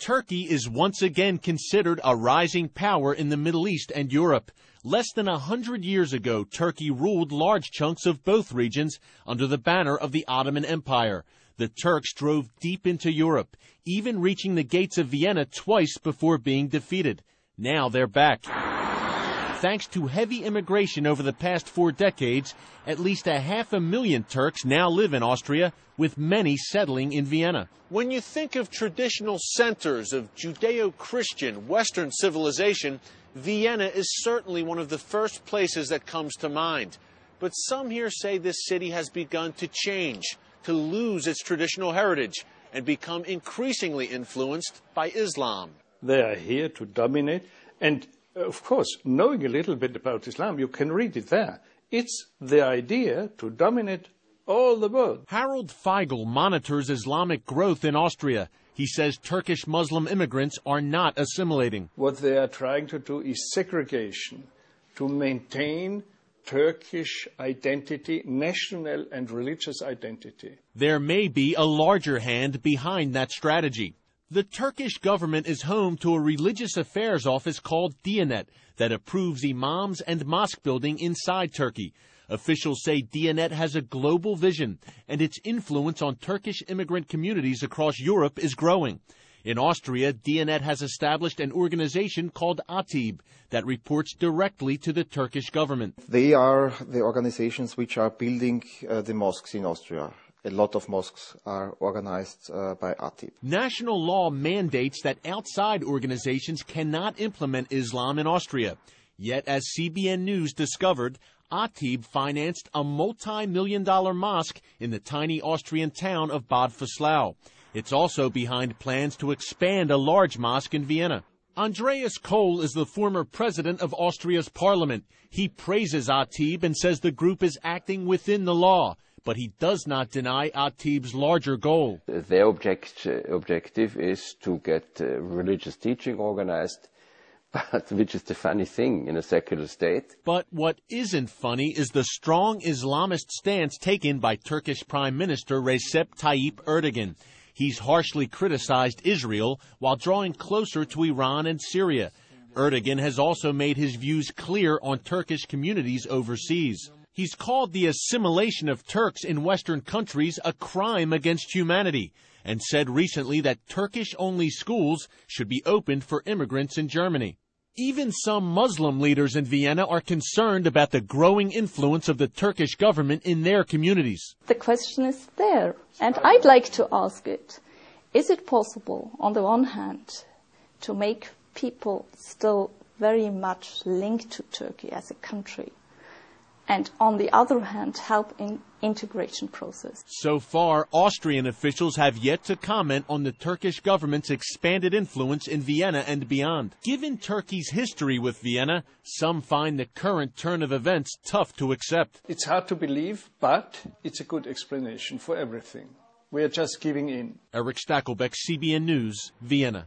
Turkey is once again considered a rising power in the Middle East and Europe. Less than 100 years ago, Turkey ruled large chunks of both regions under the banner of the Ottoman Empire. The Turks drove deep into Europe, even reaching the gates of Vienna twice before being defeated. Now they're back. Thanks to heavy immigration over the past 4 decades, at least 500,000 Turks now live in Austria, with many settling in Vienna. When you think of traditional centers of Judeo-Christian Western civilization, Vienna is certainly one of the first places that comes to mind. But some here say this city has begun to change, to lose its traditional heritage, and become increasingly influenced by Islam. They are here to dominate, and of course, knowing a little bit about Islam, you can read it there. It's the idea to dominate all the world. Harold Feigl monitors Islamic growth in Austria. He says Turkish Muslim immigrants are not assimilating. What they are trying to do is segregation, to maintain Turkish identity, national and religious identity. There may be a larger hand behind that strategy. The Turkish government is home to a religious affairs office called Diyanet that approves imams and mosque building inside Turkey. Officials say Diyanet has a global vision, and its influence on Turkish immigrant communities across Europe is growing. In Austria, Diyanet has established an organization called Atib that reports directly to the Turkish government. They are the organizations which are building the mosques in Austria. A lot of mosques are organized by Atib. National law mandates that outside organizations cannot implement Islam in Austria. Yet, as CBN News discovered, Atib financed a multi-million-dollar mosque in the tiny Austrian town of Bad Vöslau. It's also behind plans to expand a large mosque in Vienna. Andreas Kohl is the former president of Austria's parliament. He praises Atib and says the group is acting within the law. But he does not deny Atib's larger goal. Their objective is to get religious teaching organized, but which is the funny thing in a secular state. But what isn't funny is the strong Islamist stance taken by Turkish Prime Minister Recep Tayyip Erdogan. He's harshly criticized Israel while drawing closer to Iran and Syria. Erdogan has also made his views clear on Turkish communities overseas. He's called the assimilation of Turks in Western countries a crime against humanity and said recently that Turkish-only schools should be opened for immigrants in Germany. Even some Muslim leaders in Vienna are concerned about the growing influence of the Turkish government in their communities. The question is there, and I'd like to ask it. Is it possible, on the one hand, to make people still very much linked to Turkey as a country, and on the other hand, help in integration process? So far, Austrian officials have yet to comment on the Turkish government's expanded influence in Vienna and beyond. Given Turkey's history with Vienna, some find the current turn of events tough to accept. It's hard to believe, but it's a good explanation for everything. We are just giving in. Eric Stackelbeck, CBN News, Vienna.